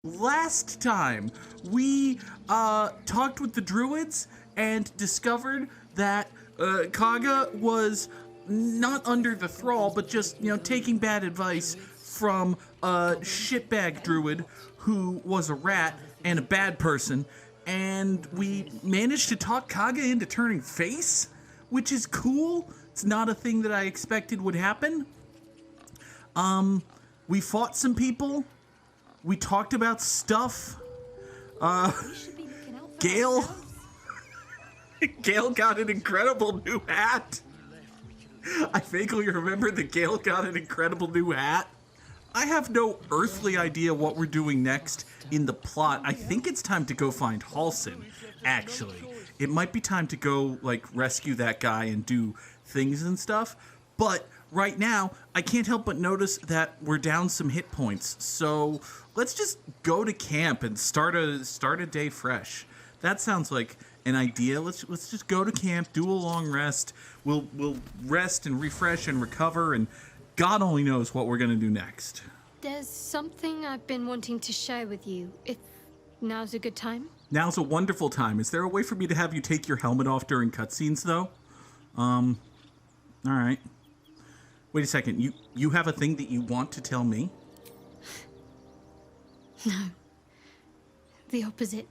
Last time, we talked with the druids and discovered that Kaga was not under the thrall, but just, taking bad advice from a shitbag druid who was a rat and a bad person. And we managed to talk Kaga into turning face, which is cool. It's not a thing that I expected would happen. We fought some people. We talked about stuff. Gale got an incredible new hat. I vaguely remember that Gale got an incredible new hat. I have no earthly idea what we're doing next in the plot. I think it's time to go find Halsin, actually. It might be time to go, rescue that guy and do things and stuff. But right now, I can't help but notice that we're down some hit points. So let's just go to camp and start a day fresh. That sounds like an idea. Let's just go to camp, do a long rest. We'll rest and refresh and recover, and God only knows what we're gonna do next. There's something I've been wanting to share with you, if now's a good time. Now's a wonderful time. Is there a way for me to have you take your helmet off during cutscenes, though? All right. Wait a second. You have a thing that you want to tell me? No. The opposite.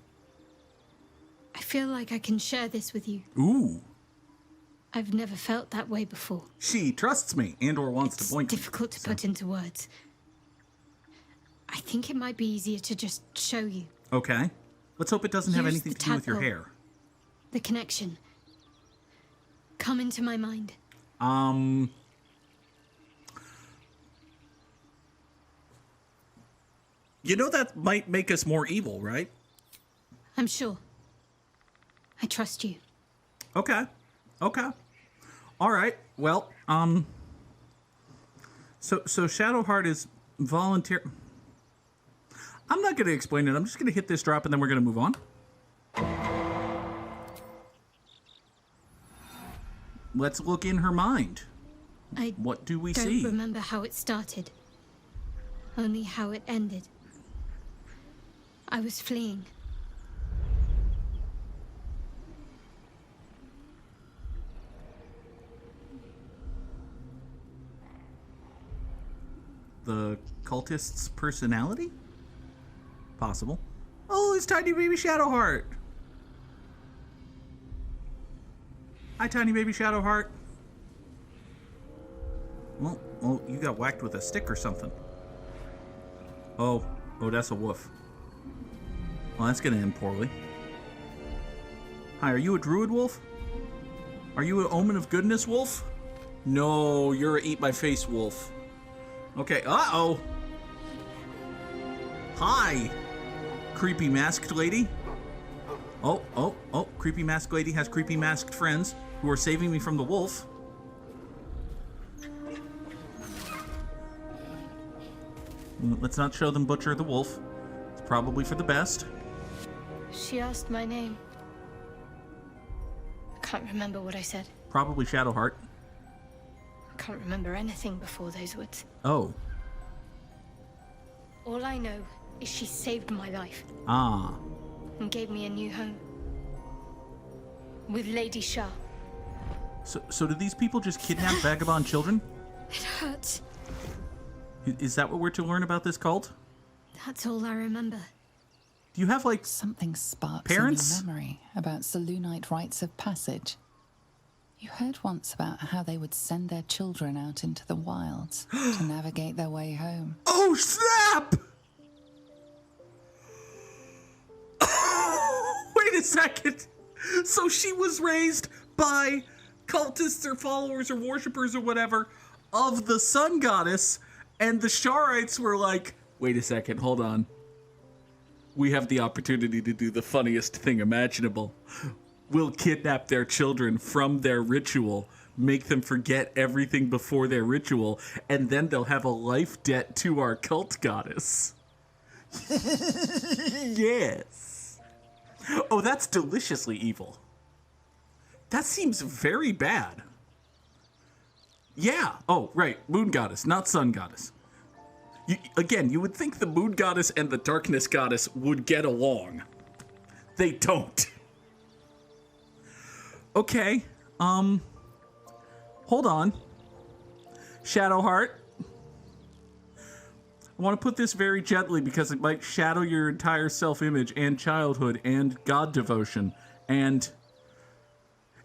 I feel like I can share this with you. Ooh. I've never felt that way before. She trusts me and/or wants to point. It's difficult to put into words. I think it might be easier to just show you. Okay. Let's hope it doesn't have anything to do with your hair. The connection. Come into my mind. You know that might make us more evil, right? I'm sure. I trust you. Okay. All right. Well, so Shadowheart is volunteer. I'm not going to explain it. I'm just going to hit this drop and then we're going to move on. Let's look in her mind. What do we see? I don't remember how it started. Only how it ended. I was fleeing. The cultist's personality? Possible. Oh, it's tiny baby Shadowheart. Hi, tiny baby Shadowheart. Well, you got whacked with a stick or something. Oh, that's a wolf. Well, that's gonna end poorly. Hi, are you a druid wolf? Are you an omen of goodness wolf? No, you're a eat my face wolf. Okay, uh-oh. Hi, creepy masked lady. Oh, creepy masked lady has creepy masked friends who are saving me from the wolf. Let's not show them Butcher the wolf. It's probably for the best. She asked my name. I can't remember what I said. Probably Shadowheart. I can't remember anything before those words. Oh. All I know is she saved my life. Ah. And gave me a new home. With Lady Shah. So do these people just kidnap vagabond children? It hurts. Is that what we're to learn about this cult? That's all I remember. Do you have, something sparks parents? in your memory about Selûnite rites of passage? You heard once about how they would send their children out into the wilds to navigate their way home. Oh, snap! Wait a second. So she was raised by cultists or followers or worshippers or whatever of the sun goddess, and the Sharites were like, wait a second, hold on. We have the opportunity to do the funniest thing imaginable. We'll kidnap their children from their ritual, make them forget everything before their ritual, and then they'll have a life debt to our cult goddess. Yes. Oh, that's deliciously evil. That seems very bad. Yeah. Oh, right. Moon goddess, not sun goddess. Again, you would think the moon goddess and the darkness goddess would get along. They don't. Okay, hold on. Shadowheart. I want to put this very gently because it might shadow your entire self-image and childhood and God devotion. And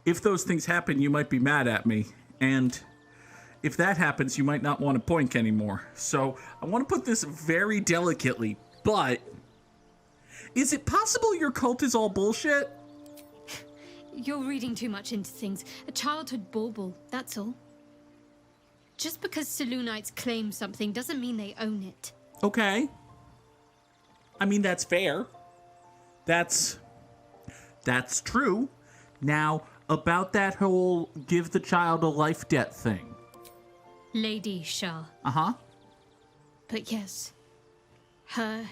if those things happen, you might be mad at me. And if that happens, you might not want to poink anymore. So I want to put this very delicately, but is it possible your cult is all bullshit? You're reading too much into things. A childhood bauble, that's all. Just because Selûnites claim something doesn't mean they own it. Okay. I mean, that's fair. That's true. Now, about that whole give the child a life debt thing. Lady Shah. Uh-huh. But yes, her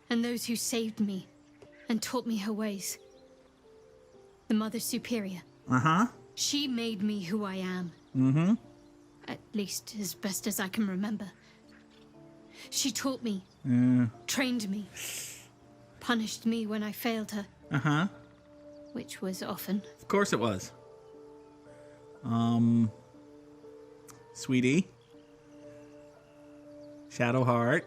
and those who saved me and taught me her ways. The Mother Superior. Uh-huh. She made me who I am. Mm-hmm. At least as best as I can remember. She taught me, trained me, punished me when I failed her. Uh-huh. Which was often. Of course it was. Sweetie. Shadowheart.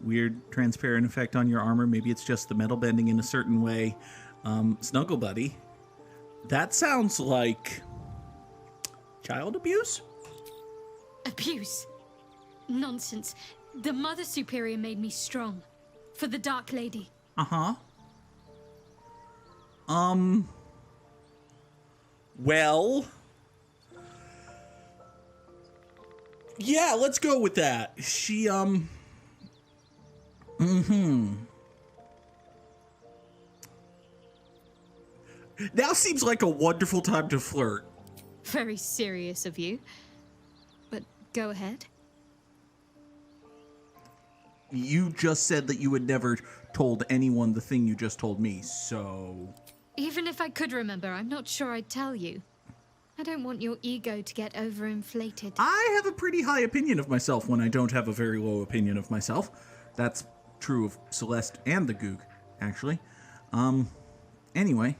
Weird transparent effect on your armor. Maybe it's just the metal bending in a certain way. Snuggle Buddy. That sounds like child abuse? Abuse? Nonsense. The Mother Superior made me strong. For the Dark Lady. Uh-huh. Well... yeah, let's go with that. She, Now seems like a wonderful time to flirt. Very serious of you. But go ahead. You just said that you had never told anyone the thing you just told me, so... Even if I could remember, I'm not sure I'd tell you. I don't want your ego to get overinflated. I have a pretty high opinion of myself when I don't have a very low opinion of myself. That's true of Celeste and the Goog, actually. Anyway.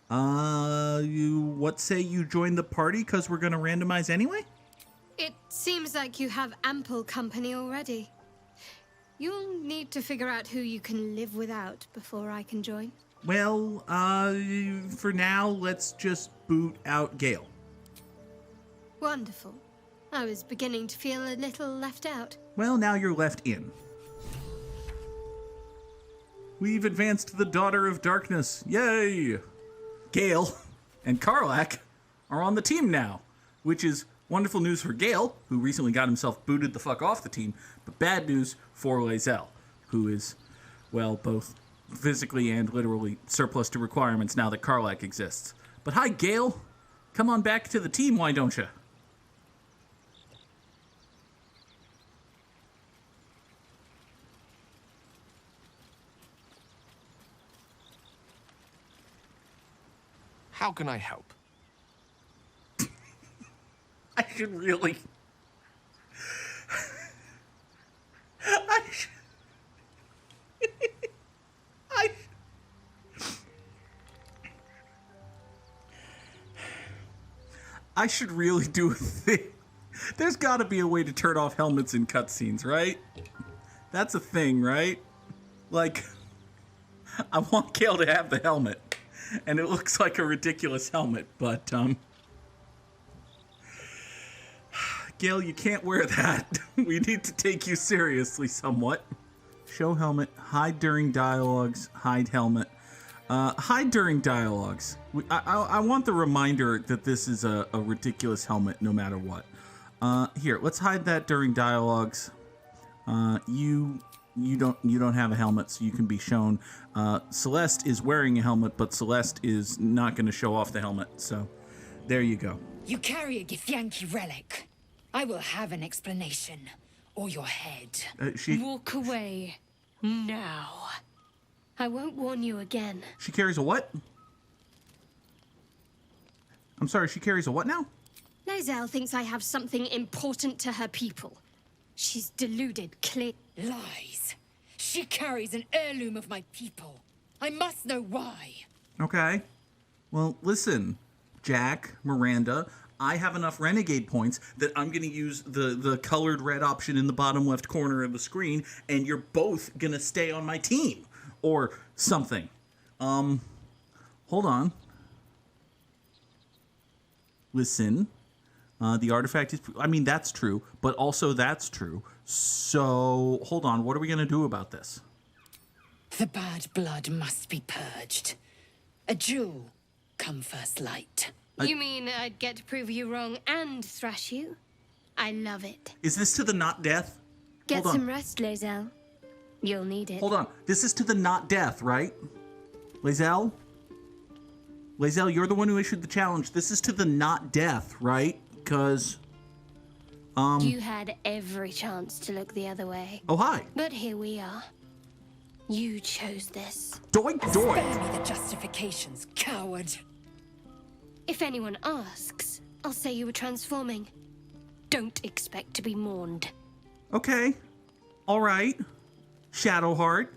What say you join the party because we're gonna randomize anyway? It seems like you have ample company already. You'll need to figure out who you can live without before I can join. Well, for now, let's just boot out Gale. Wonderful. I was beginning to feel a little left out. Well, now you're left in. We've advanced the Daughter of Darkness. Yay! Gale and Karlach are on the team now, which is wonderful news for Gale, who recently got himself booted the fuck off the team, but bad news for Lae'zel, who is, well, both physically and literally surplus to requirements now that Karlach exists. But hi, Gale. Come on back to the team, why don't you? How can I help? I should really... I should really do a thing. There's got to be a way to turn off helmets in cutscenes, right? That's a thing, right? Like, I want Gale to have the helmet, and it looks like a ridiculous helmet, but, Gale, you can't wear that. We need to take you seriously somewhat. Show helmet, hide during dialogues, hide helmet. Hide during dialogues. I want the reminder that this is a ridiculous helmet no matter what. Here, let's hide that during dialogues. You don't have a helmet, so you can be shown. Celeste is wearing a helmet, but Celeste is not going to show off the helmet, so there you go. You carry a Githyanki relic. I will have an explanation, or your head. Walk away now. I won't warn you again. She carries a what? I'm sorry, she carries a what now? Lae'zel thinks I have something important to her people. She's deluded, clear. Lies. She carries an heirloom of my people. I must know why. Okay. Well, listen, Jack, Miranda, I have enough renegade points that I'm going to use the colored red option in the bottom left corner of the screen, and you're both going to stay on my team. Or something. Hold on. Listen. The artifact is... I mean, that's true, but also that's true. So, hold on. What are we going to do about this? The bad blood must be purged. A jewel come first light. You mean I'd get to prove you wrong and thrash you? I love it. Is this to the not death? Get Hold on. some rest, Lae'zel. You'll need it. Hold on. This is to the not death, right? Lae'zel? Lae'zel, you're the one who issued the challenge. This is to the not death, right? Because... You had every chance to look the other way. Oh, hi. But here we are. You chose this. Doink, Spare doink. me the justifications, coward. If anyone asks, I'll say you were transforming. Don't expect to be mourned. Okay. All right. Shadowheart,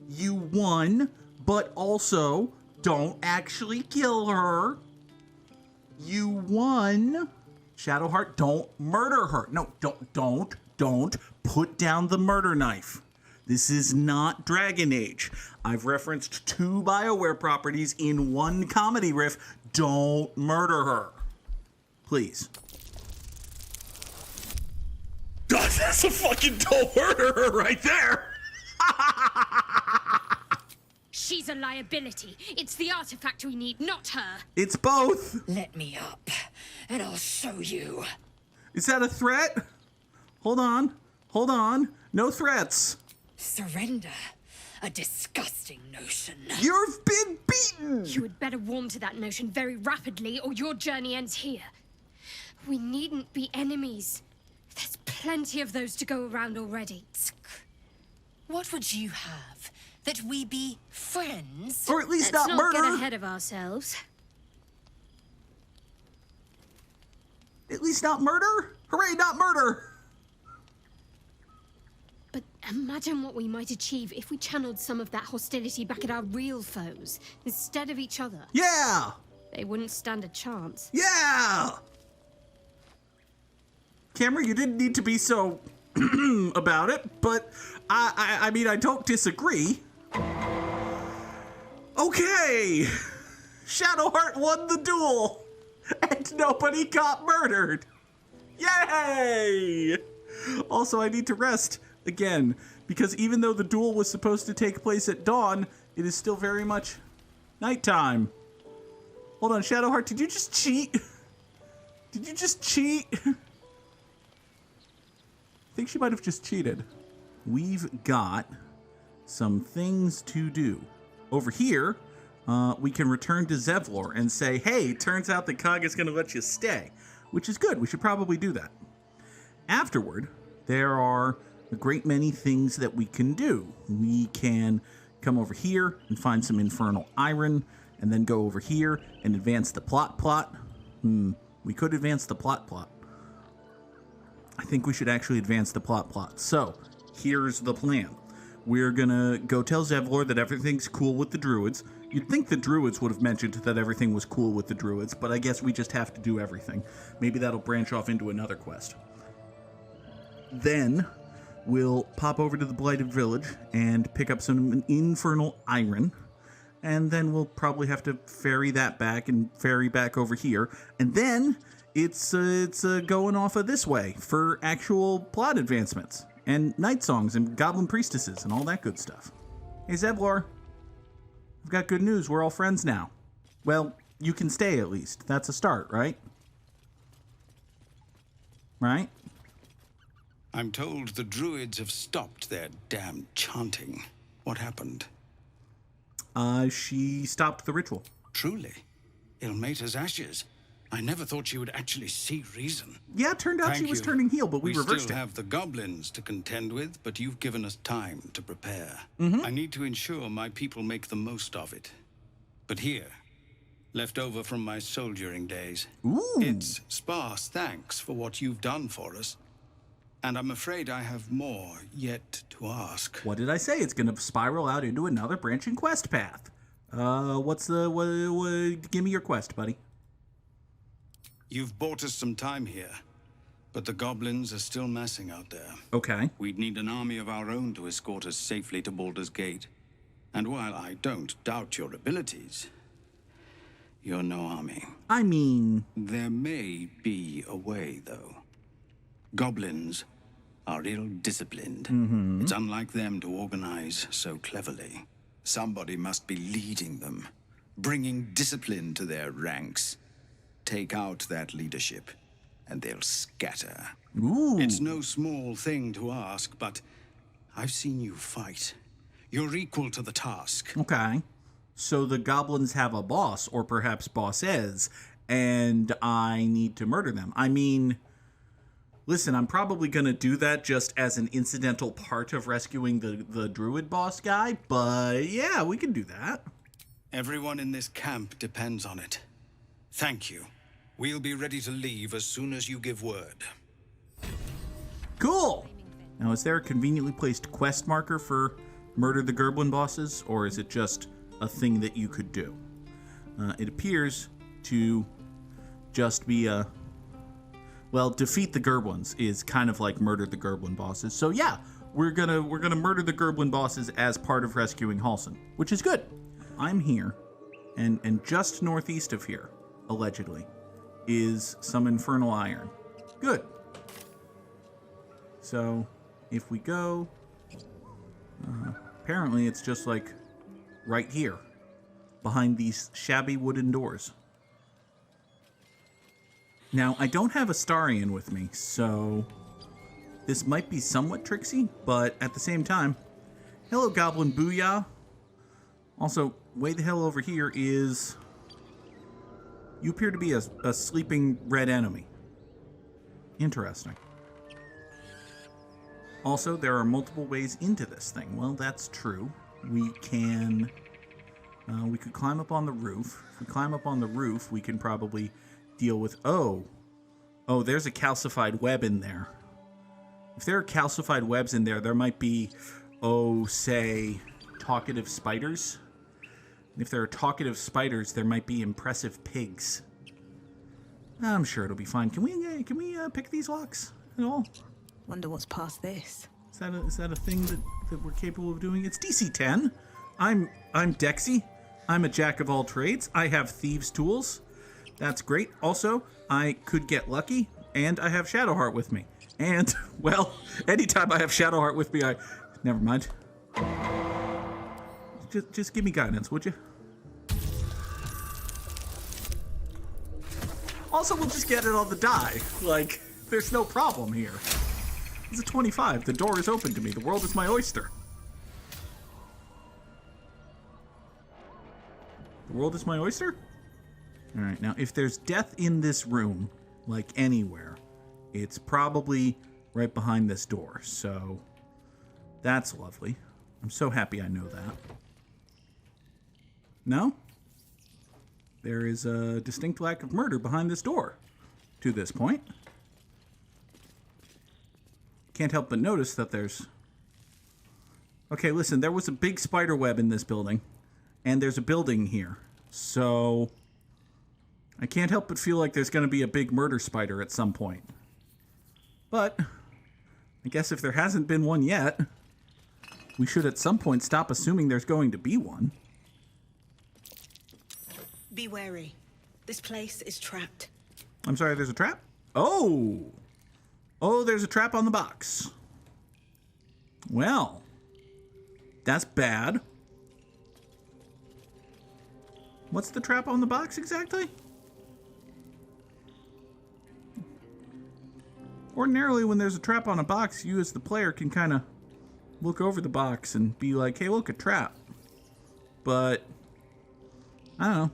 you won, but also don't actually kill her. You won. Shadowheart, don't murder her. No, don't put down the murder knife. This is not Dragon Age. I've referenced 2 BioWare properties in one comedy riff. Don't murder her. Please. God, that's a fucking don't murder her right there. She's a liability. It's the artifact we need, not her. It's both. Let me up, and I'll show you. Is that a threat? Hold on. Hold on. No threats. Surrender. A disgusting notion. You've been beaten. You had better warm to that notion very rapidly, or your journey ends here. We needn't be enemies. There's plenty of those to go around already. What would you have? That we be friends? Or at least Let's not not murder. get ahead of ourselves. At least not murder? Hooray, not murder. But imagine what we might achieve if we channeled some of that hostility back at our real foes, instead of each other. Yeah. They wouldn't stand a chance. Yeah. Cameron, you didn't need to be so about it, but I mean, I don't disagree. Okay. Shadowheart won the duel, and nobody got murdered. Yay! Also, I need to rest again, because even though the duel was supposed to take place at dawn, it is still very much nighttime. Hold on, Shadowheart, did you just cheat? Did you just cheat? I think she might have just cheated. We've got some things to do. Over here, we can return to Zevlor and say, hey, turns out that Cog is going to let you stay, which is good. We should probably do that. Afterward, there are a great many things that we can do. We can come over here and find some infernal iron, and then go over here and advance the plot. We could advance the plot. I think we should actually advance the plot. So, here's the plan. We're gonna go tell Zevlor that everything's cool with the druids. You'd think the druids would have mentioned that everything was cool with the druids, but I guess we just have to do everything. Maybe that'll branch off into another quest. Then, we'll pop over to the Blighted Village and pick up some infernal iron. And then we'll probably have to ferry that back and ferry back over here. And then it's going off of this way for actual plot advancements and night songs and goblin priestesses and all that good stuff. Hey, Zevlor, I've got good news. We're all friends now. Well, you can stay at least. That's a start, right? Right? I'm told the druids have stopped their damn chanting. What happened? She stopped the ritual. Truly? Ilmater's ashes. I never thought she would actually see reason. Yeah, it turned out she was turning heel, but we reversed still it. have the goblins to contend with, but you've given us time to prepare. I need to ensure my people make the most of it. But here, left over from my soldiering days. Ooh. It's sparse thanks for what you've done for us. And I'm afraid I have more yet to ask. What did I say? It's going to spiral out into another branching quest path. Give me your quest, buddy. You've bought us some time here, but the goblins are still massing out there. Okay. We'd need an army of our own to escort us safely to Baldur's Gate. And while I don't doubt your abilities, you're no army. I mean... There may be a way, though. Goblins are ill-disciplined. It's unlike them to organize so cleverly. Somebody must be leading them, bringing discipline to their ranks. Take out that leadership, and they'll scatter. Ooh. It's no small thing to ask, but I've seen you fight. You're equal to the task. Okay. So the goblins have a boss, or perhaps bosses, and I need to murder them. I mean, listen, I'm probably going to do that just as an incidental part of rescuing the druid boss guy, but yeah, we can do that. Everyone in this camp depends on it. Thank you. We'll be ready to leave as soon as you give word. Cool! Now, is there a conveniently placed quest marker for murder the Gerblin bosses, or is it just a thing that you could do? It appears to just be a... Well, defeat the Gerblins is kind of like murder the Gerblin bosses. So yeah, we're gonna murder the Gerblin bosses as part of rescuing Halsin, which is good. I'm here, and just northeast of here, allegedly, is some infernal iron. Good. So if we go, apparently it's just like right here, behind these shabby wooden doors. Now, I don't have Astarion with me, so this might be somewhat tricksy, but at the same time, hello, Goblin Booyah. Also, way the hell over here is... You appear to be a sleeping red enemy. Interesting. Also, there are multiple ways into this thing. Well, that's true. We can... we could climb up on the roof. If we climb up on the roof, we can probably... deal with... Oh, there's a calcified web in there. If there are calcified webs in there, there might be, say, talkative spiders. And if there are talkative spiders, there might be impressive pigs. I'm sure it'll be fine. Can we pick these locks at all? Wonder what's past this. Is that a thing that we're capable of doing? It's DC 10. I'm Dexy. I'm a jack of all trades. I have thieves' tools. That's great. Also, I could get lucky, and I have Shadowheart with me. And, well, anytime I have Shadowheart with me, never mind. Just give me guidance, would you? Also, we'll just get it on the die. Like, there's no problem here. It's a 25. The door is open to me. The world is my oyster. The world is my oyster? Alright, now if there's death in this room, like anywhere, it's probably right behind this door, so that's lovely. I'm so happy I know that. No? There is a distinct lack of murder behind this door to this point. Can't help but notice that there's... Okay, listen, there was a big spider web in this building, and there's a building here, so... I can't help but feel like there's going to be a big murder spider at some point. But, I guess if there hasn't been one yet, we should at some point stop assuming there's going to be one. Be wary. This place is trapped. I'm sorry, there's a trap? Oh! Oh, there's a trap on the box. Well, that's bad. What's the trap on the box exactly? Ordinarily, when there's a trap on a box, you as the player can kind of look over the box and be like, hey, look, a trap. But, I don't know.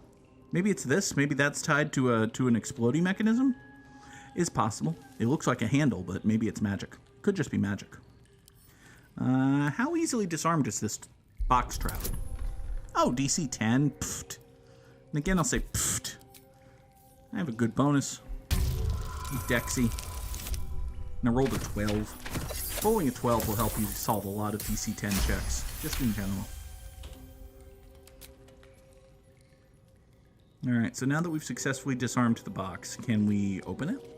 Maybe it's this. Maybe that's tied to an exploding mechanism. It's possible. It looks like a handle, but maybe it's magic. Could just be magic. How easily disarmed is this box trap? Oh, DC 10. Pfft. And again, I'll say, pfft. I have a good bonus. Dexy. And I rolled a 12. Rolling a 12 will help you solve a lot of DC 10 checks, just in general. Alright, so now that we've successfully disarmed the box, can we open it?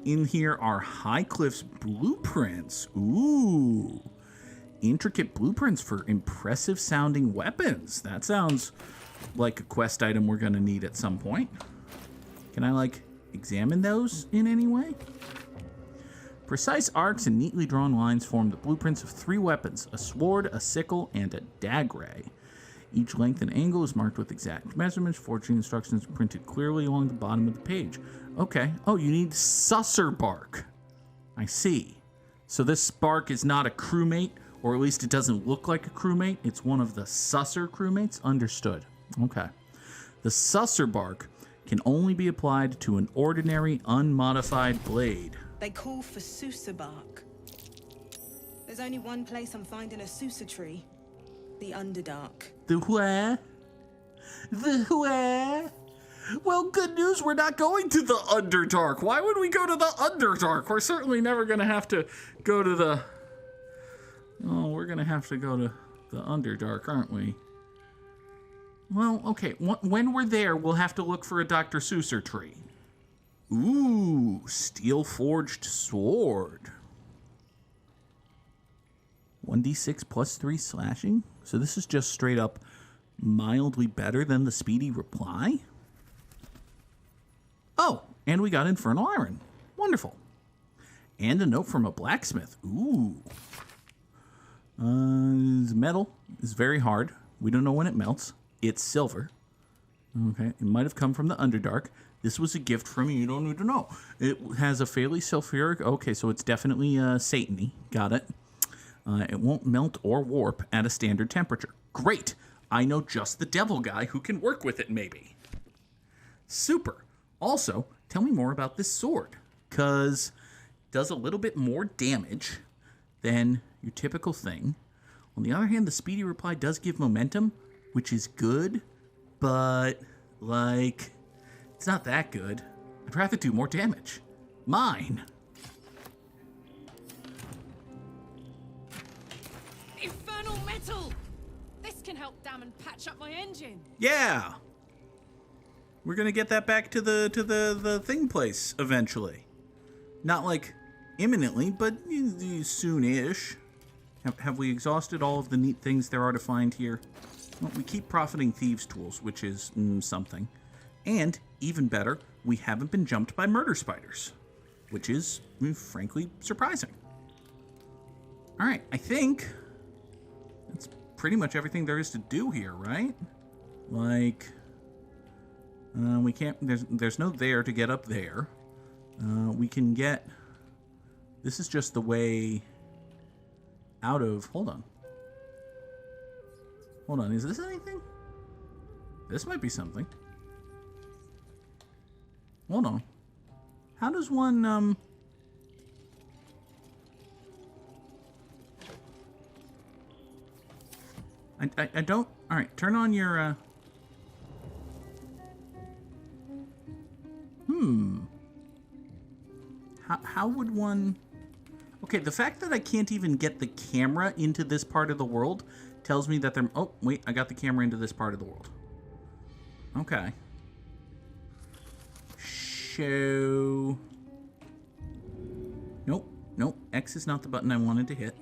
In here are Highcliff's blueprints. Ooh. Intricate blueprints for impressive sounding weapons. That sounds like a quest item we're going to need at some point. Can I, like, examine those in any way? Precise arcs and neatly drawn lines form the blueprints of 3 weapons, a sword, a sickle, and a dagray. Each length and angle is marked with exact measurements, forging instructions printed clearly along the bottom of the page. Okay. Oh, you need susser bark. I see. So this bark is not a crewmate, or at least it doesn't look like a crewmate. It's one of the susser crewmates. Understood. Okay. The susser bark can only be applied to an ordinary, unmodified blade. They call for Sousa bark. There's only one place I'm finding a Sousa tree. The Underdark. The where? The where? Well, good news, we're not going to the Underdark. Why would we go to the Underdark? We're certainly never going to have to go to the... Oh, we're going to have to go to the Underdark, aren't we? Well, okay, when we're there, we'll have to look for a Dr. Seuss's tree. Ooh, steel-forged sword. 1d6 plus 3 slashing? So this is just straight up mildly better than the speedy reply? Oh, and we got infernal iron. Wonderful. And a note from a blacksmith. Ooh. Metal is very hard. We don't know when it melts. It's silver. Okay, it might have come from the Underdark. This was a gift from you. You don't need to know. It has a fairly sulfuric... Okay, so it's definitely Satan-y. Got it. It won't melt or warp at a standard temperature. Great. I know just the devil guy who can work with it, maybe. Super. Also, tell me more about this sword, because it does a little bit more damage than your typical thing. On the other hand, the speedy reply does give momentum, which is good, but, like, it's not that good. I'd rather do more damage. Mine. Infernal metal! This can help dam and patch up my engine. Yeah. We're gonna get that back to the thing place eventually. Not like imminently, but soon-ish. Have we exhausted all of the neat things there are to find here? Well, we keep profiting thieves' tools, which is something. And, even better, we haven't been jumped by murder spiders. Which is, frankly, surprising. Alright, I think that's pretty much everything there is to do here, right? Like... we can't... There's no there to get up there. We can get... This is just the way out of... Hold on. Hold on, is this anything? This might be something. Hold on. How does one, I don't... Alright, turn on your, How would one... Okay, the fact that I can't even get the camera into this part of the world tells me that they're... Oh, wait, I got the camera into this part of the world. Okay. Show... Nope, nope. X is not the button I wanted to hit.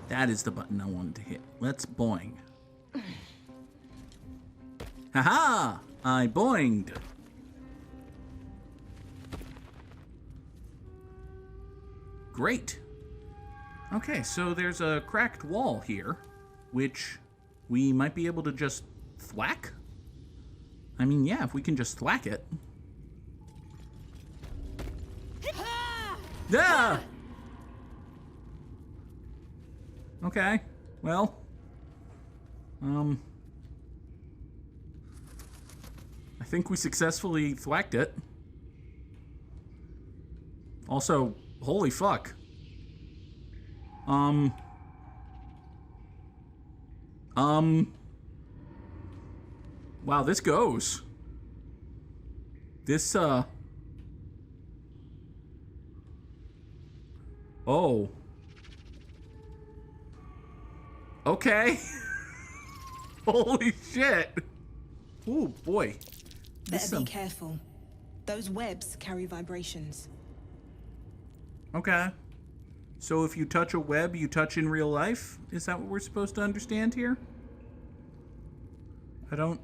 That is the button I wanted to hit. Let's boing. Haha! I boinged. Great. Okay, so there's a cracked wall here, which we might be able to just thwack? I mean, yeah, if we can just thwack it. Yeah! Okay, well, I think we successfully thwacked it. Also, holy fuck. Wow, this goes. This, oh. Okay. Holy shit. Oh, boy. Better be careful. Those webs carry vibrations. Okay. So if you touch a web, you touch in real life? Is that what we're supposed to understand here? I don't...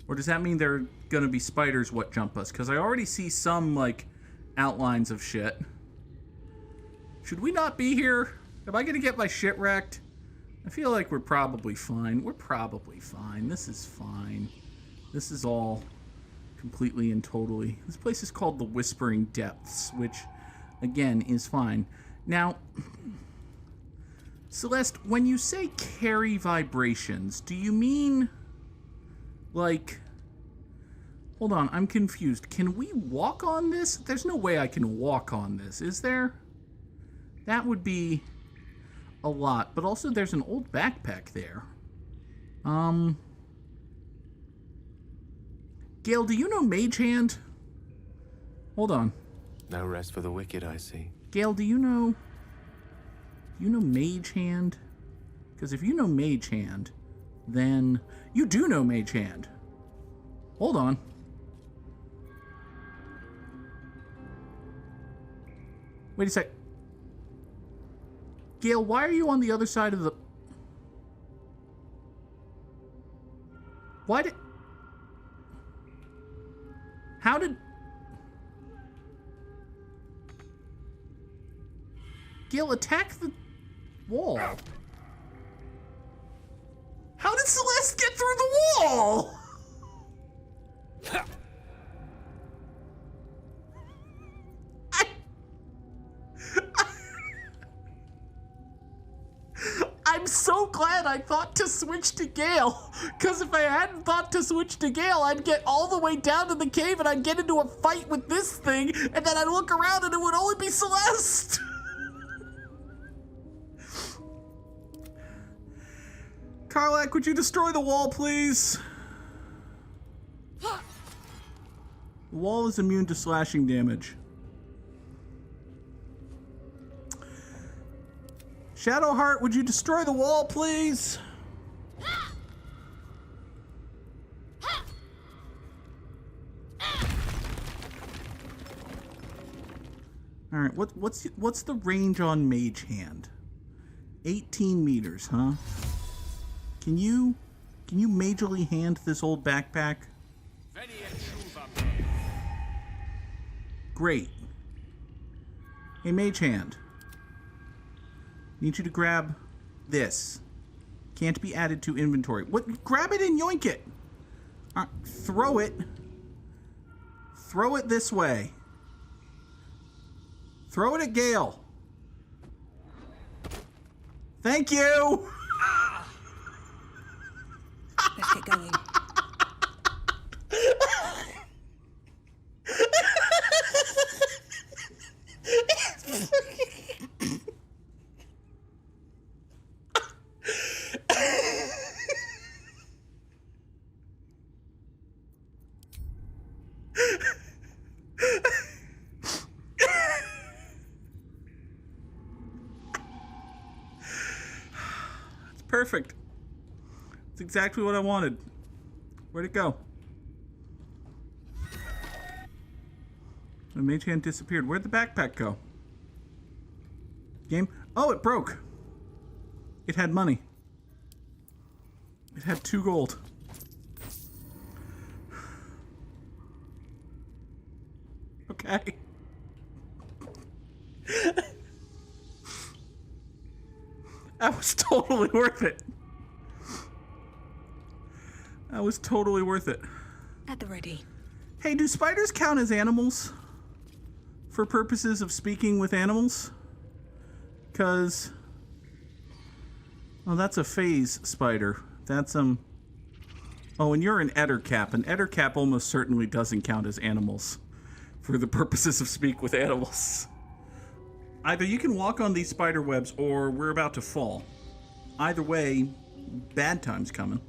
Or does that mean there are gonna be spiders what jump us? Because I already see some, like, outlines of shit. Should we not be here? Am I gonna get my shit wrecked? I feel like we're probably fine. We're probably fine. This is fine. This is all completely and totally... This place is called the Whispering Depths, which, again, is fine. Now, Celeste, when you say carry vibrations, do you mean... Like, hold on, I'm confused. Can we walk on this? There's no way I can walk on this, is there? That would be a lot. But also there's an old backpack there. Gale, do you know Mage Hand? Hold on. No rest for the wicked, I see. Gale, do you know Mage Hand? Because if you know Mage Hand, then you do know Mage Hand. Hold on. Wait a sec. Gale, why are you on the other side of the... Why did... How did... Gale, attack the wall. How did Celeste get through the wall? I'm so glad I thought to switch to Gale, because if I hadn't thought to switch to Gale, I'd get all the way down to the cave and I'd get into a fight with this thing, and then I'd look around and it would only be Celeste. Karlach, would you destroy the wall, please? The wall is immune to slashing damage. Shadowheart, would you destroy the wall, please? All right, what's the range on Mage Hand? 18 meters, huh? Can you majorly hand this old backpack? Great. Hey, Mage Hand. Need you to grab this. Can't be added to inventory. What? Grab it and yoink it. Throw it. Throw it this way. Throw it at Gale. Thank you. Let's get going. It's perfect. It's exactly what I wanted. Where'd it go? The Mage Hand disappeared. Where'd the backpack go? Game? Oh, it broke. It had money. It had 2 gold. Okay. That was totally worth it. That was totally worth it. At the ready. Hey, do spiders count as animals? For purposes of speaking with animals? Because... Oh, that's a phase spider. That's, Oh, and you're an ettercap. An ettercap almost certainly doesn't count as animals. for the purposes of speak with animals. Either you can walk on these spider webs or we're about to fall. Either way, bad time's coming.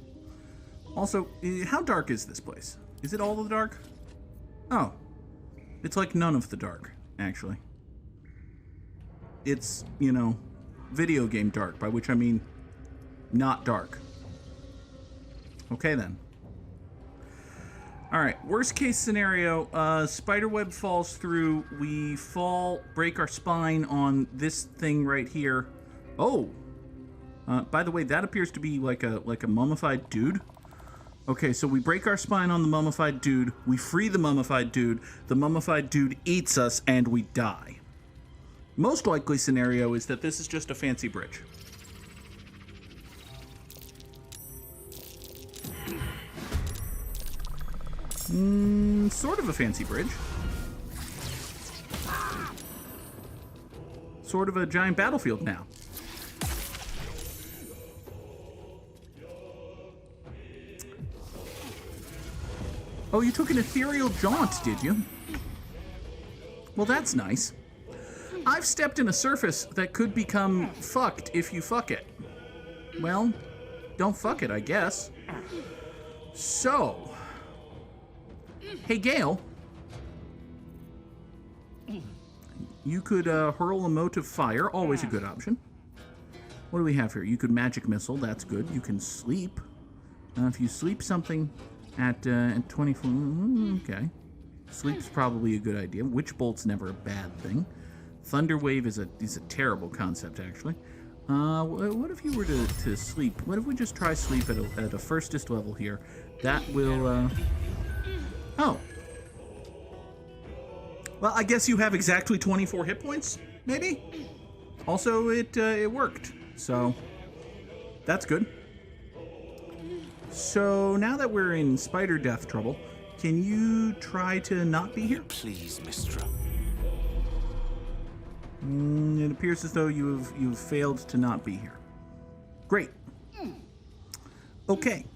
Also, how dark is this place? Is it all of the dark? Oh. It's like none of the dark, actually. It's, you know, video game dark, by which I mean not dark. Okay, then. Alright, worst case scenario, spiderweb falls through, we fall, break our spine on this thing right here. Oh! By the way, that appears to be like a mummified dude. Okay, so we break our spine on the mummified dude, we free the mummified dude eats us, and we die. Most likely scenario is that this is just a fancy bridge. Sort of a fancy bridge. Sort of a giant battlefield now. Oh, you took an ethereal jaunt, did you? Well, that's nice. I've stepped in a surface that could become fucked if you fuck it. Well, don't fuck it, I guess. So... Hey, Gale. You could hurl a mote of fire, always a good option. What do we have here? You could magic missile, that's good. You can sleep. If you sleep something at 24... okay. Sleep's probably a good idea. Witch bolt's never a bad thing. Thunder wave is a terrible concept, actually. What if you were to sleep? What if we just try sleep at a firstest level here? That will... Oh. Well, I guess you have exactly 24 hit points, maybe? Also, it worked, so that's good. So now that we're in spider death trouble, can you try to not be here? Please, Mistra. It appears as though you've failed to not be here. Great. Okay.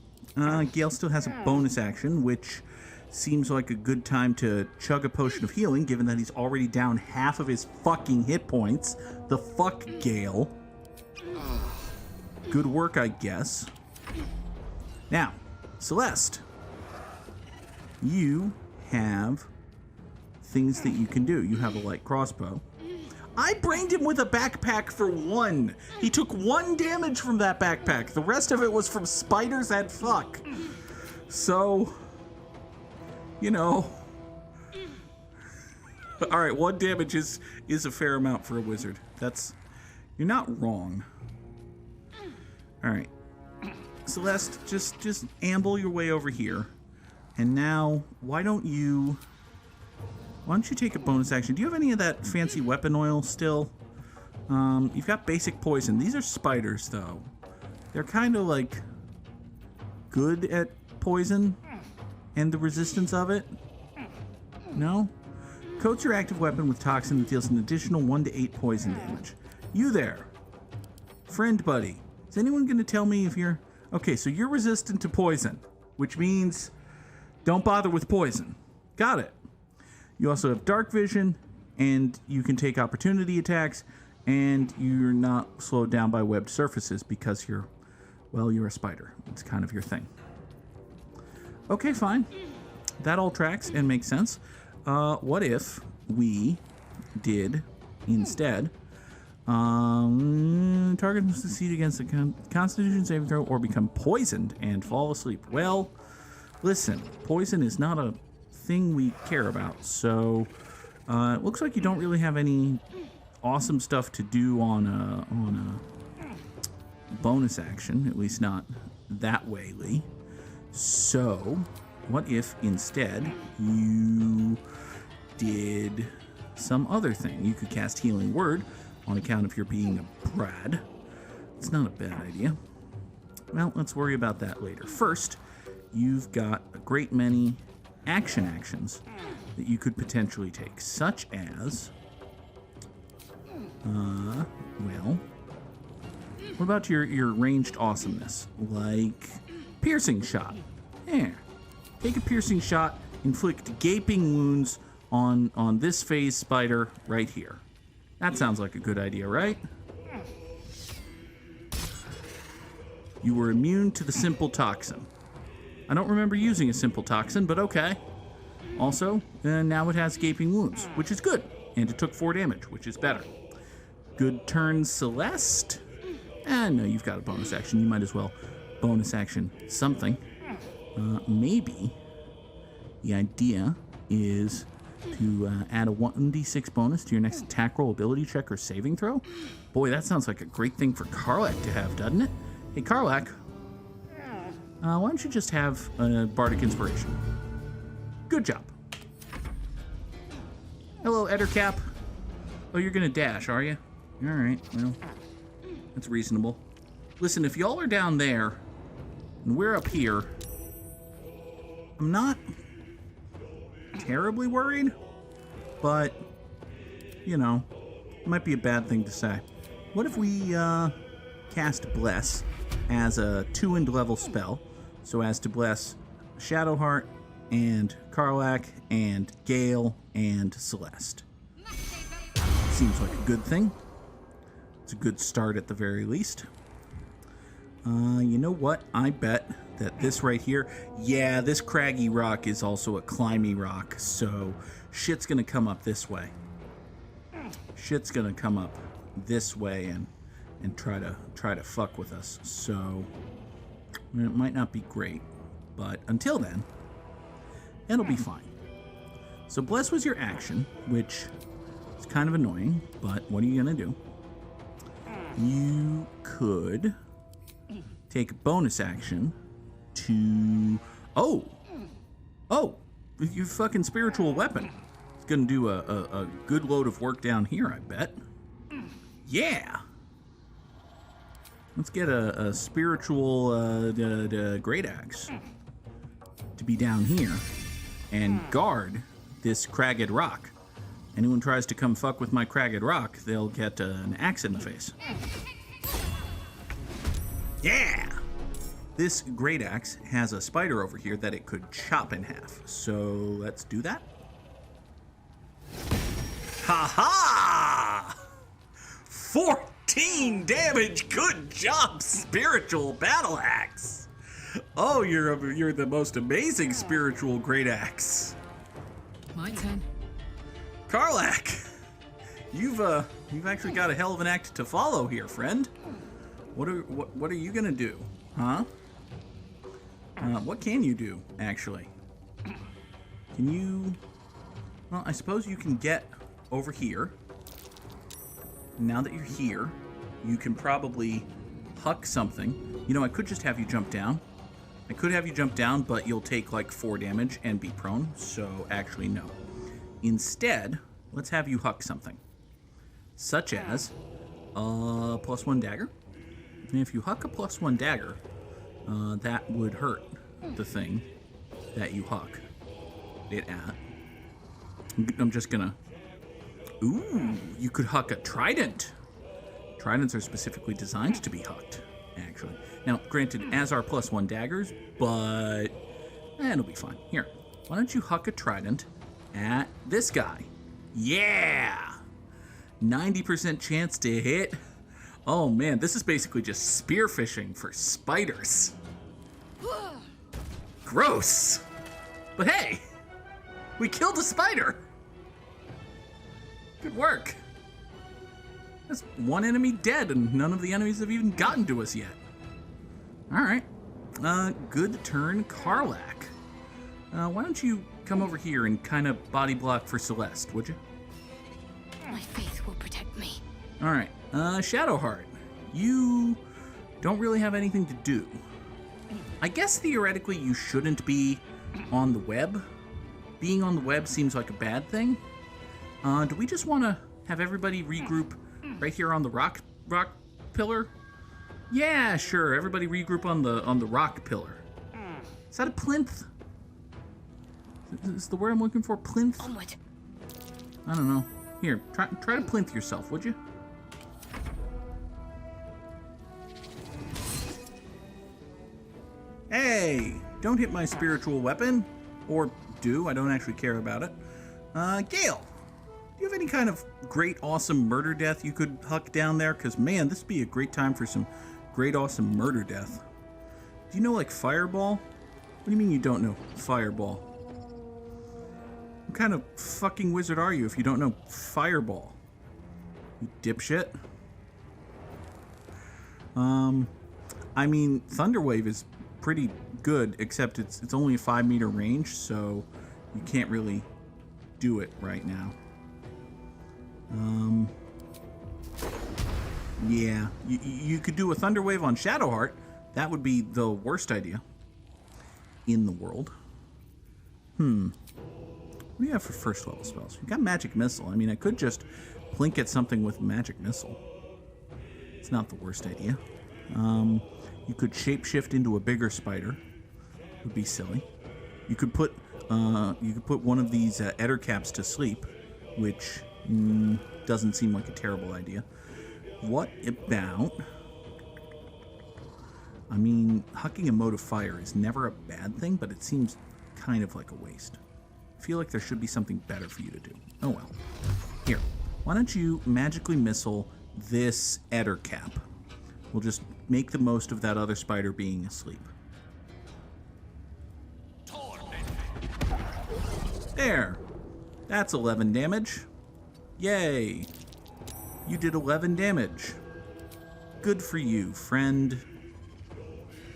Gale still has a bonus action, which seems like a good time to chug a potion of healing, given that he's already down half of his fucking hit points. The fuck, Gale. Good work, I guess. Now, Celeste. You have things that you can do. You have a light crossbow. I brained him with a backpack for 1. He took 1 damage from that backpack. The rest of it was from spiders and fuck. So, you know. All right, 1 damage is a fair amount for a wizard. You're not wrong. All right. Celeste, just amble your way over here. And now, why don't you take a bonus action? Do you have any of that fancy weapon oil still? You've got basic poison. These are spiders, though. They're kind of like good at poison and the resistance of it. No? Coats your active weapon with toxin that deals an additional 1 to 8 poison damage. You there. Friend buddy. Is anyone going to tell me if you're... Okay, so you're resistant to poison, which means don't bother with poison. Got it. You also have dark vision, and you can take opportunity attacks, and you're not slowed down by webbed surfaces because you're a spider. It's kind of your thing. Okay, fine. That all tracks and makes sense. What if we did instead... target must succeed against a Constitution saving throw or become poisoned and fall asleep. Well, listen, poison is not a thing we care about, so it looks like you don't really have any awesome stuff to do on a bonus action, at least not that wayly. So, what if instead you did some other thing? You could cast Healing Word on account of your being a Brad. It's not a bad idea. Well, let's worry about that later. First, you've got a great many actions that you could potentially take, such as, well, what about your ranged awesomeness? Like piercing shot. Yeah. Take a piercing shot, inflict gaping wounds on this phase spider right here. That sounds like a good idea, right? You were immune to the simple toxin. I don't remember using a simple toxin, but okay. Also, now it has gaping wounds, which is good. And it took 4 damage, which is better. Good turn, Celeste. No, you've got a bonus action. You might as well bonus action something. Maybe the idea is to add a 1d6 bonus to your next attack roll, ability check, or saving throw. Boy, that sounds like a great thing for Karlach to have, doesn't it? Hey, Karlach, why don't you just have a Bardic Inspiration? Good job. Hello, Ettercap. Oh, you're gonna dash, are you? All right, well, that's reasonable. Listen, if y'all are down there and we're up here, I'm not terribly worried, but, you know, it might be a bad thing to say. What if we cast Bless as a 2-end level spell, so as to bless Shadowheart and Karlach and Gale and Celeste? Seems like a good thing. It's a good start at the very least. You know what? I bet that this right here, yeah, this craggy rock is also a climby rock, so shit's gonna come up this way. Shit's gonna come up this way and try to fuck with us. So it might not be great, but until then, it'll be fine. So Bless was your action, which is kind of annoying, but what are you gonna do? You could take a bonus action to... Oh, your fucking spiritual weapon. It's gonna do a good load of work down here, I bet. Yeah. Let's get a spiritual great axe to be down here and guard this cragged rock. Anyone tries to come fuck with my cragged rock, they'll get an axe in the face. Yeah! This great axe has a spider over here that it could chop in half. So let's do that. Ha ha! 14 damage. Good job, spiritual battle axe. Oh, you're the most amazing spiritual great axe. My turn. Karlach, you've actually got a hell of an act to follow here, friend. What are you gonna do, huh? What can you do, actually? Can you? Well, I suppose you can get over here. Now that you're here, you can probably huck something. You know, I could just have you jump down. I could have you jump down, but you'll take like 4 damage and be prone. So actually, no. Instead, let's have you huck something, such as a +1 dagger. And if you huck a +1 dagger, that would hurt the thing that you huck it at. I'm just gonna... Ooh, you could huck a trident. Tridents are specifically designed to be hucked, actually. Now, granted, as are +1 daggers, but it'll be fine. Here, why don't you huck a trident at this guy? Yeah! 90% chance to hit. Oh man, this is basically just spearfishing for spiders. Gross! But hey, we killed a spider! Good work. That's 1 enemy dead, and none of the enemies have even gotten to us yet. Alright. Good turn, Karlach. Why don't you come over here and kind of body block for Celeste, would you? My faith will protect me. Alright. Shadowheart, you don't really have anything to do. I guess theoretically you shouldn't be on the web. Being on the web seems like a bad thing. Do we just want to have everybody regroup right here on the rock pillar? Yeah, sure. Everybody regroup on the rock pillar. Is that a plinth? Is the word I'm looking for plinth? Onward. I don't know. Here, try to plinth yourself, would you? Hey, don't hit my spiritual weapon. Or do, I don't actually care about it. Gale, do you have any kind of great, awesome murder death you could huck down there? Because, man, this would be a great time for some great, awesome murder death. Do you know, like, Fireball? What do you mean you don't know Fireball? What kind of fucking wizard are you if you don't know Fireball? You dipshit. I mean, Thunderwave is pretty good, except it's only a 5-meter range, so you can't really do it right now. Yeah, you could do a Thunderwave on Shadowheart. That would be the worst idea in the world. What do you have for first level spells? You got Magic Missile. I mean, I could just blink at something with Magic Missile. It's not the worst idea. You could shapeshift into a bigger spider. Would be silly. You could put one of these Ettercaps to sleep, which doesn't seem like a terrible idea. What about? I mean, hucking a Mode of Fire is never a bad thing, but it seems kind of like a waste. I feel like there should be something better for you to do. Oh well. Here, why don't you magically missile this Ettercap? We'll just make the most of that other spider being asleep. There. That's 11 damage. Yay. You did 11 damage. Good for you, friend.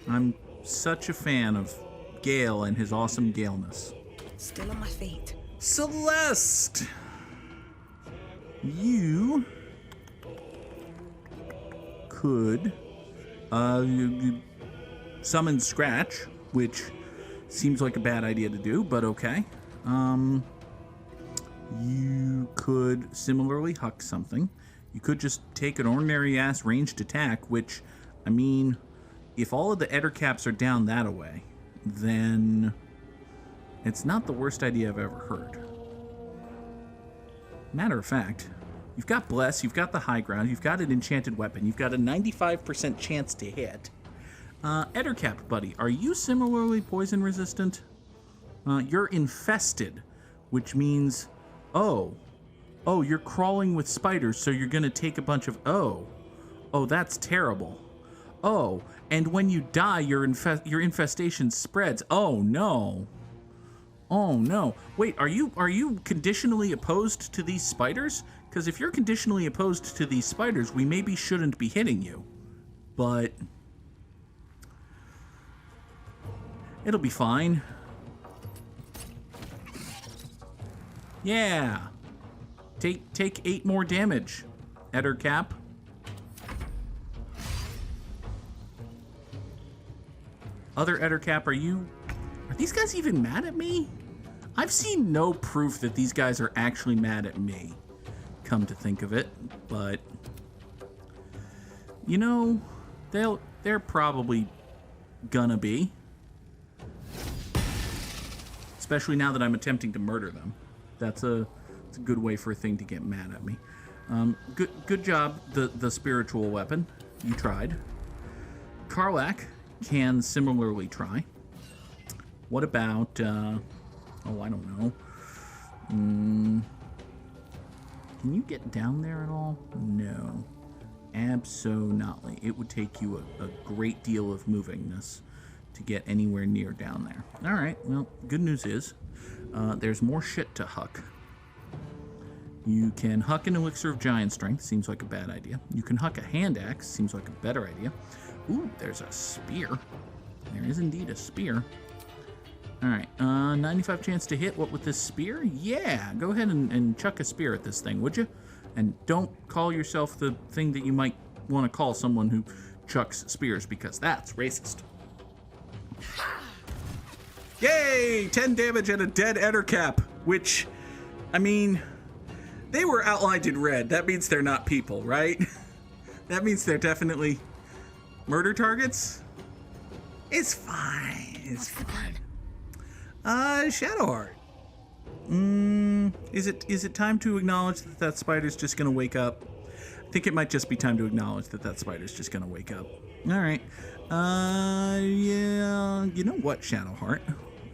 I'm such a fan of Gale and his awesome Galeness. Still on my feet. Celeste! You could you summon Scratch, which seems like a bad idea to do, but okay. You could similarly huck something. You could just take an ordinary-ass ranged attack, which, I mean, if all of the Ettercaps are down that away, then it's not the worst idea I've ever heard. Matter of fact, you've got Bless, you've got the high ground, you've got an enchanted weapon, you've got a 95% chance to hit. Ettercap, buddy, are you similarly poison resistant? You're infested, which means, oh, you're crawling with spiders, so you're gonna take a bunch of, oh, that's terrible. Oh, and when you die, your infestation spreads. Oh no. Oh no. Wait, are you conditionally opposed to these spiders? Because if you're conditionally opposed to these spiders, we maybe shouldn't be hitting you. But it'll be fine. Yeah. Take 8 more damage, Ettercap. Other Ettercap, are these guys even mad at me? I've seen no proof that these guys are actually mad at me, come to think of it, but you know, they're probably gonna be. Especially now that I'm attempting to murder them. It's a good way for a thing to get mad at me. Good job, the spiritual weapon. You tried. Karlach can similarly try. What about, I don't know. Can you get down there at all? No. Abso-notly. It would take you a great deal of movingness to get anywhere near down there. All right, well, good news is there's more shit to huck. You can huck an elixir of giant strength, seems like a bad idea. You can huck a hand axe, seems like a better idea. Ooh, there's a spear. There is indeed a spear. All right, 95 chance to hit. What with this spear? Yeah, go ahead and chuck a spear at this thing, would you? And don't call yourself the thing that you might want to call someone who chucks spears, because that's racist. Yay! 10 damage and a dead Ettercap, which, I mean, they were outlined in red. That means they're not people, right? That means they're definitely murder targets. It's fine. It's fine. Shadowheart. Is it time to acknowledge that spider's just gonna wake up? I think it might just be time to acknowledge that spider's just gonna wake up. All right. Yeah. You know what, Shadowheart?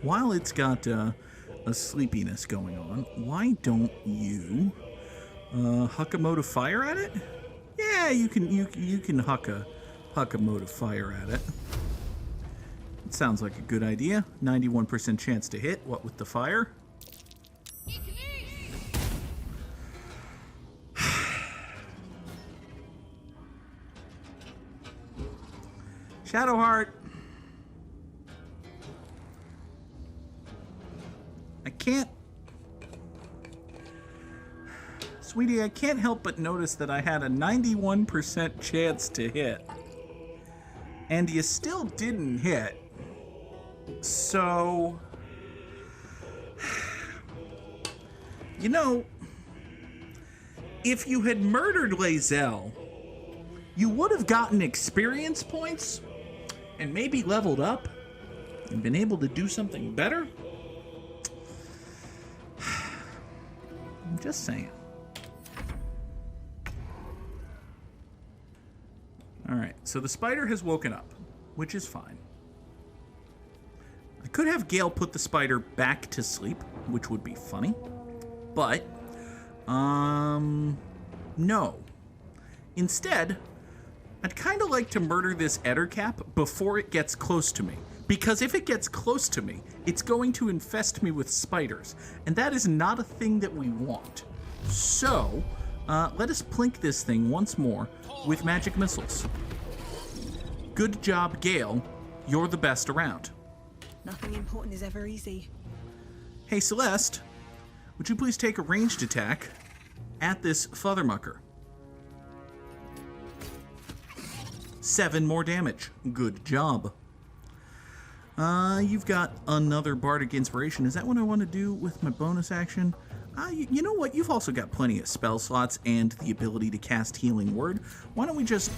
While it's got a sleepiness going on, why don't you huck a mode of fire at it? Yeah, you can huck a mode of fire at it. It sounds like a good idea. 91% chance to hit, what with the fire? Shadowheart. I can't... Sweetie, I can't help but notice that I had a 91% chance to hit. And you still didn't hit. So... You know, if you had murdered Lae'zel, you would have gotten experience points and maybe leveled up and been able to do something better. I'm just saying. Alright, so the spider has woken up, which is fine. I could have Gale put the spider back to sleep, which would be funny. But, no. Instead, I'd kind of like to murder this Ettercap before it gets close to me. Because if it gets close to me, it's going to infest me with spiders. And that is not a thing that we want. So, let us plink this thing once more with magic missiles. Good job, Gale. You're the best around. Nothing important is ever easy. Hey, Celeste, would you please take a ranged attack at this Fathermucker? 7 more damage. Good job. You've got another Bardic Inspiration. Is that what I want to do with my bonus action? You know what? You've also got plenty of spell slots and the ability to cast Healing Word. Why don't we just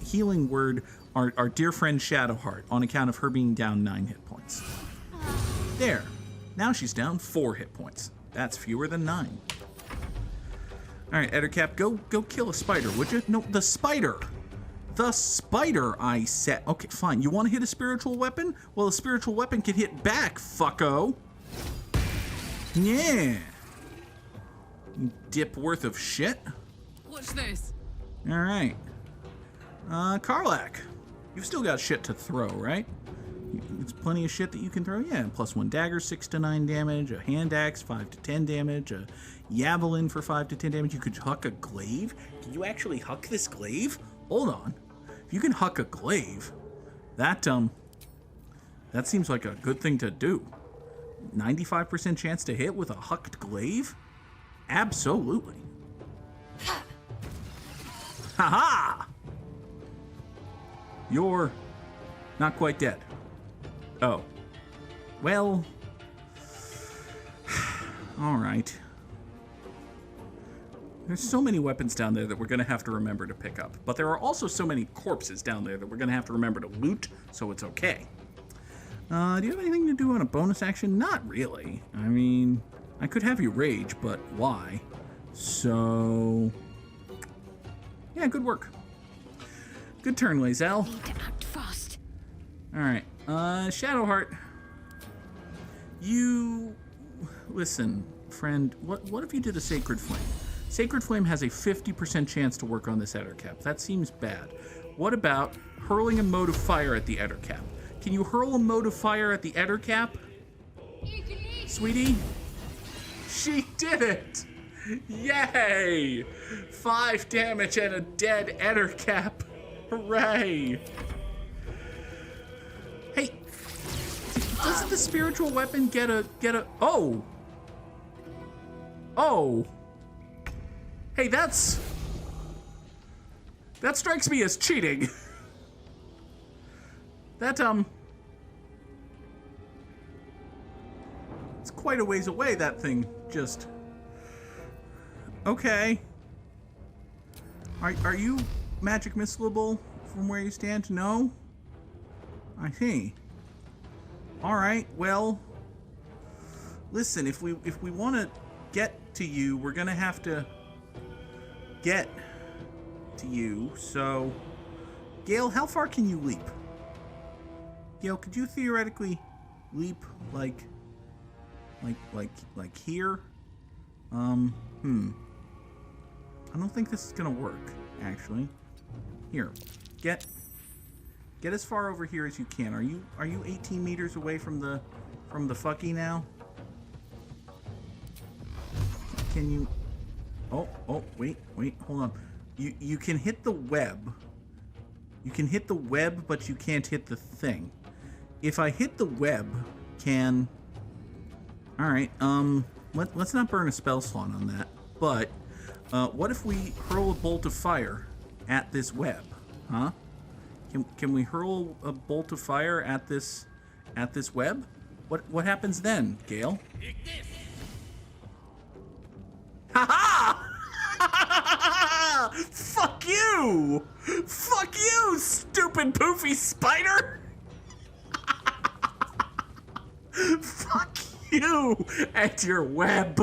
Healing Word our dear friend Shadowheart on account of her being down 9 hit points. There. Now she's down 4 hit points. That's fewer than 9. Alright, Ettercap, go kill a spider, would you? No, the spider! The spider, I said. Okay, fine. You want to hit a spiritual weapon? Well, a spiritual weapon can hit back, fucko. Yeah. You dip worth of shit. Watch this. Alright. Karlach. You've still got shit to throw, right? It's plenty of shit that you can throw. Yeah, +1 dagger, 6 to 9 damage. A hand axe, 5 to 10 damage. A javelin for 5 to 10 damage. You could huck a glaive. Can you actually huck this glaive? Hold on. If you can huck a glaive, that seems like a good thing to do. 95% chance to hit with a hucked glaive? Absolutely. Ha-ha! You're not quite dead. Oh. Well. Alright. There's so many weapons down there that we're going to have to remember to pick up. But there are also so many corpses down there that we're going to have to remember to loot, so it's okay. Do you have anything to do on a bonus action? Not really. I mean, I could have you rage, but why? So... yeah, good work. Good turn, Lae'zel. Need to act fast. Alright, Shadowheart. You... listen, friend, what if you did a Sacred Flame? Sacred Flame has a 50% chance to work on this Ettercap. That seems bad. What about hurling a mode of fire at the Ettercap? Can you hurl a mode of fire at the Ettercap? Sweetie? She did it! Yay! 5 damage and a dead Ettercap. Hooray! Hey, doesn't the spiritual weapon get a... oh! Oh! Hey, that strikes me as cheating. That, it's quite a ways away, that thing just... okay. Are you magic missilable from where you stand? No? I see. Alright, well... listen, if we want to get to you, we're gonna have to get to you, so... Gale, how far can you leap? Gale, could you theoretically leap, like, Like here? I don't think this is gonna work, actually. Here, get as far over here as you can. Are you 18 meters away from the fucky now? Can you? Oh, wait, hold on. You can hit the web. You can hit the web, but you can't hit the thing. If I hit the web, can... Alright, let's not burn a spell slot on that. But, what if we hurl a bolt of fire at this web? Huh? Can we hurl a bolt of fire at this web? What happens then, Gale? Ha-ha! Fuck you! Fuck you, stupid poofy spider! Fuck you and your web.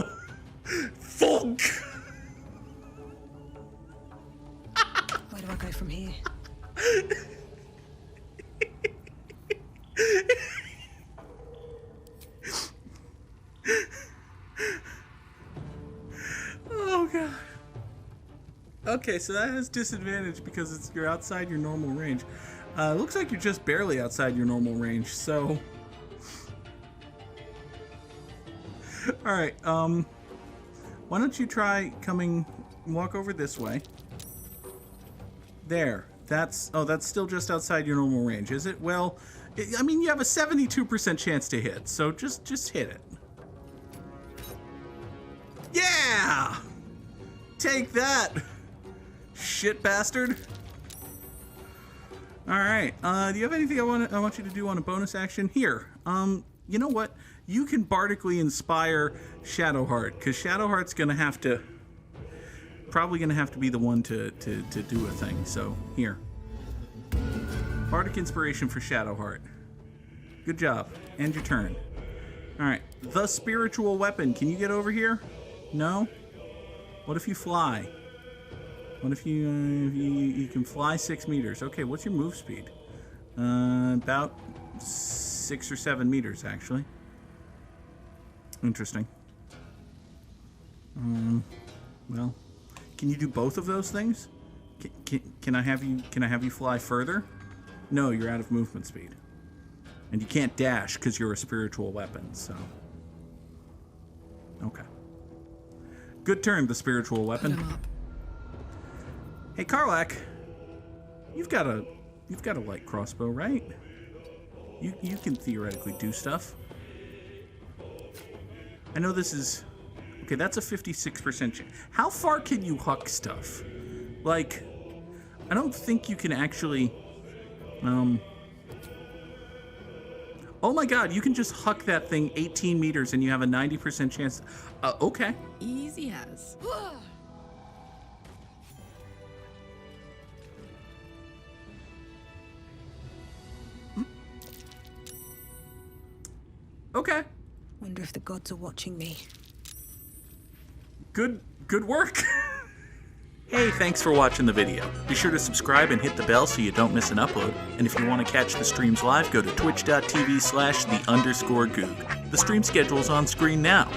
Funk! Where do I go from here? Oh god. Okay, so that has disadvantage because you're outside your normal range. Looks like you're just barely outside your normal range, so... Alright, why don't you try walk over this way. There. That's still just outside your normal range, is it? Well, I mean, you have a 72% chance to hit, so just hit it. Yeah! Take that, shit bastard. Alright, do you have anything I want you to do on a bonus action? Here, you know what? You can bardically inspire Shadowheart, because Shadowheart's probably gonna have to be the one to do a thing, so here. Bardic inspiration for Shadowheart. Good job. End your turn. Alright, the spiritual weapon. Can you get over here? No? What if you fly? What if you can fly 6 meters? Okay, what's your move speed? About 6 or 7 meters, actually. Interesting. Well, can you do both of those things? Can I have you fly further? No, you're out of movement speed, and you can't dash because you're a spiritual weapon. So, okay. Good turn, the spiritual weapon. Hey, Karlach, you've got a light crossbow, right? You can theoretically do stuff. I know this is... Okay, that's a 56% chance. How far can you huck stuff? Like, I don't think you can actually... Oh my god, you can just huck that thing 18 meters and you have a 90% chance... okay. Easy as. Okay. Wonder if the gods are watching me. Good work. Hey, thanks for watching the video. Be sure to subscribe and hit the bell so you don't miss an upload. And if you want to catch the streams live, go to twitch.tv/the_Goog. The stream schedule's on screen now.